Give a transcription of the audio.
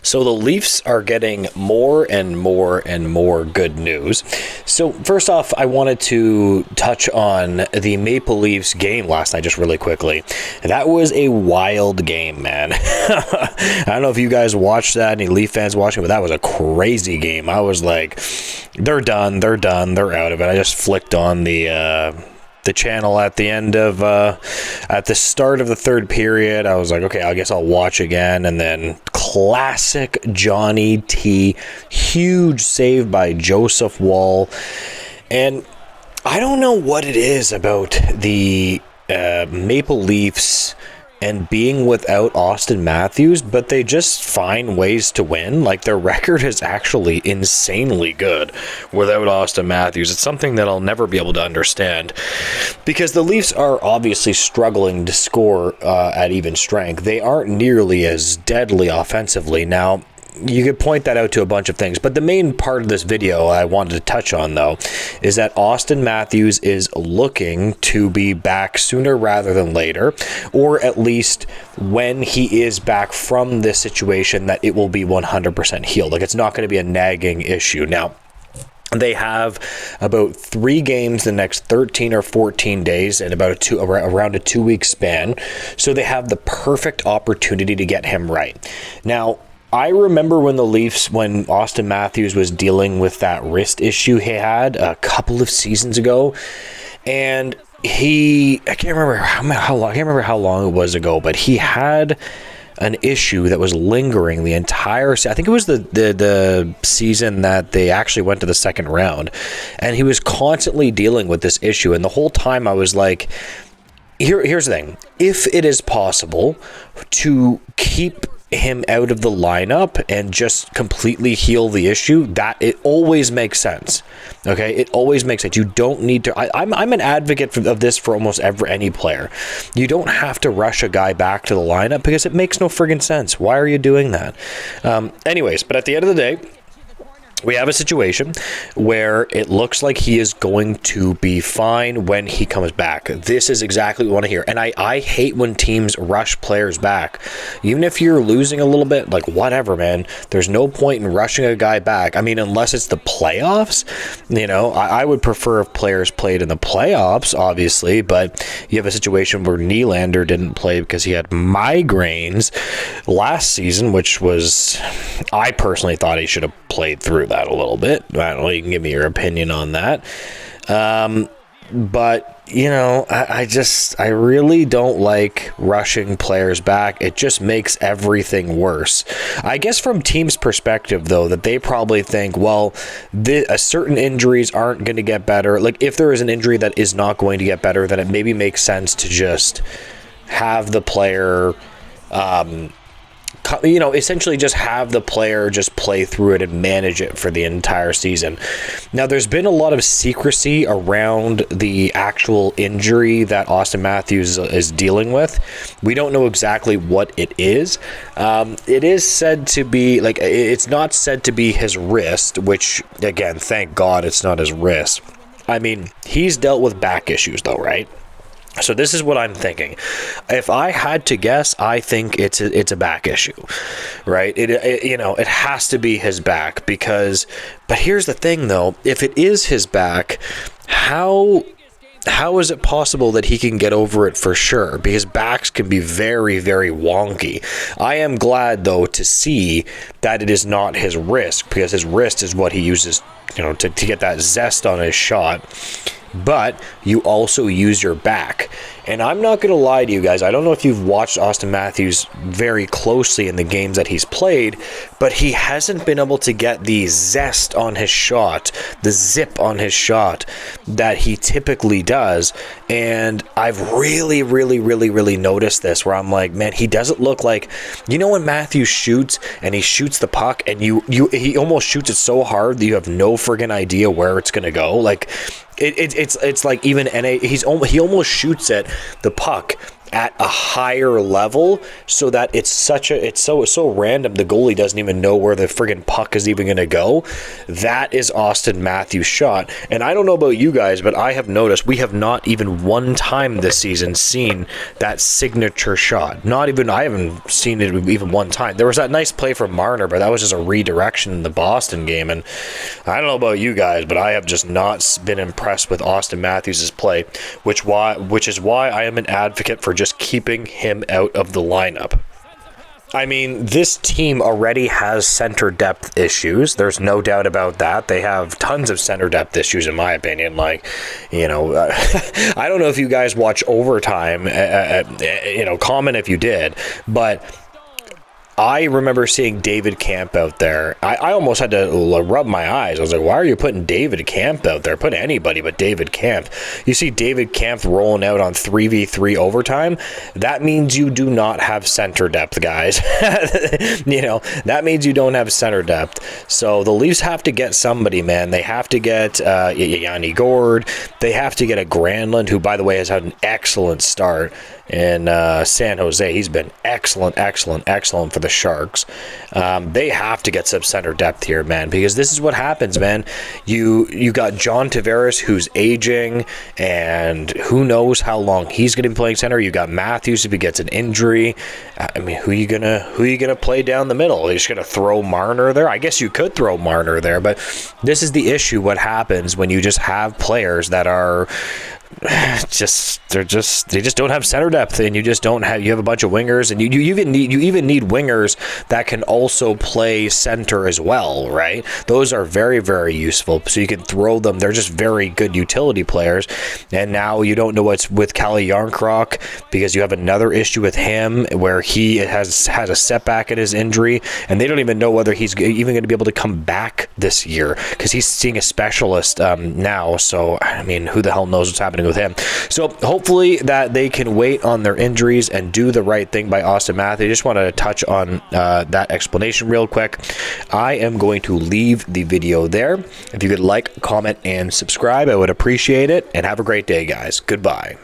So the Leafs are getting more and more and more good news. So first off, I wanted to touch on the Maple Leafs game last night just really quickly. That was a wild game, man. I don't know if you guys watched that, any Leaf fans watching, but that was a crazy game. I was like, they're done, they're out of it. I just flicked on the channel at the end of at the start of the third period. I was like, okay, I guess I'll watch again. And then classic Johnny T, huge save by Joseph Woll. And I don't know what it is about the Maple Leafs and being without Auston Matthews, but they just find ways to win. Like, their record is actually insanely good without Auston Matthews. It's something that I'll never be able to understand, because the Leafs are obviously struggling to score at even strength. They aren't nearly as deadly offensively. Now, you could point that out to a bunch of things, but the main part of this video I wanted to touch on, though, is that Auston Matthews is looking to be back sooner rather than later, or at least when he is back from this situation, that it will be 100% healed. Like, it's not going to be a nagging issue. Now, they have about 3 games the next 13 or 14 days and about around a 2-week span, so they have the perfect opportunity to get him right. I remember when Auston Matthews was dealing with that wrist issue he had a couple of seasons ago, and I can't remember how long it was ago, but he had an issue that was lingering the entire I think it was the season that they actually went to the second round, and he was constantly dealing with this issue. And the whole time I was like, here's the thing, if it is possible to keep him out of the lineup and just completely heal the issue, that it always makes sense. Okay, it always makes sense. You don't need to. I'm an advocate of this for almost any player. You don't have to rush a guy back to the lineup because it makes no friggin' sense. Why are you doing that? Anyways, but at the end of the day, we have a situation where it looks like he is going to be fine when he comes back. This is exactly what we want to hear. And I hate when teams rush players back. Even if you're losing a little bit, like, whatever, man. There's no point in rushing a guy back. I mean, unless it's the playoffs. I would prefer if players played in the playoffs, obviously. But you have a situation where Nylander didn't play because he had migraines last season, which was, I personally thought he should have played through that a little bit. I don't know, you can give me your opinion on that. But I really don't like rushing players back. It just makes everything worse. I guess from team's perspective, though, that they probably think, well, certain injuries aren't going to get better. Like, if there is an injury that is not going to get better, then it maybe makes sense to just have the player essentially just have the player just play through it and manage it for the entire season. Now, there's been a lot of secrecy around the actual injury that Auston Matthews is dealing with. We don't know exactly what it is. It is said to be, it's not said to be his wrist, which, again, thank God it's not his wrist. I mean, he's dealt with back issues, though, right? So this is what I'm thinking. If I had to guess, I think it's a back issue, right? It has to be his back but here's the thing, though. If it is his back, how is it possible that he can get over it for sure? Because backs can be very, very wonky. I am glad, though, to see that it is not his wrist, because his wrist is what he uses, to get that zest on his shot. But you also use your back. And I'm not going to lie to you guys. I don't know if you've watched Auston Matthews very closely in the games that he's played, but he hasn't been able to get the zest on his shot, the zip on his shot that he typically does. And I've really, really, really, really noticed this, where I'm like, man, he doesn't look like, when Matthews shoots and he shoots the puck and he almost shoots it so hard that you have no friggin' idea where it's going to go. Like, it's like even he almost shoots it, the puck, at a higher level, so that it's so random the goalie doesn't even know where the friggin' puck is even going to go. That is Auston Matthews' shot. And I don't know about you guys, but I have noticed we have not even one time this season seen that signature shot. I haven't seen it even one time. There was that nice play from Marner, but that was just a redirection in the Boston game. And I don't know about you guys, but I have just not been impressed with Auston Matthews' play, which is why I am an advocate for just keeping him out of the lineup. I mean, this team already has center depth issues. There's no doubt about that. They have tons of center depth issues, in my opinion. Like, I don't know if you guys watch Overtime, comment if you did, but I remember seeing David Kampf out there. I almost had to rub my eyes. I was like, why are you putting David Kampf out there? Put anybody but David Kampf. You see David Kampf rolling out on 3v3 overtime. That means you do not have center depth, guys. That means you don't have center depth. So the Leafs have to get somebody, man. They have to get Yanni Gourde. They have to get a Granlund, who, by the way, has had an excellent start in San Jose. He's been excellent for the Sharks. They have to get some center depth here, man, because this is what happens, man. You got John Tavares, who's aging, and who knows how long he's going to be playing center. You got Matthews if he gets an injury. I mean, who you gonna play down the middle? Are you just gonna throw Marner there? I guess you could throw Marner there, but this is the issue. What happens when you just have players that are they just don't have center depth, and you have a bunch of wingers, and you even need wingers that can also play center as well, right? Those are very, very useful, so you can throw them. They're just very good utility players. And now you don't know what's with Calle Jarnkrok, because you have another issue with him where he has a setback in his injury, and they don't even know whether he's even going to be able to come back this year, because he's seeing a specialist now. So I mean, who the hell knows what's happening with him? So hopefully that they can wait on their injuries and do the right thing by Auston Matthews. I just want to touch on that explanation real quick. I am going to leave the video there. If you could like, comment, and subscribe, I would appreciate it. And have a great day, guys. Goodbye.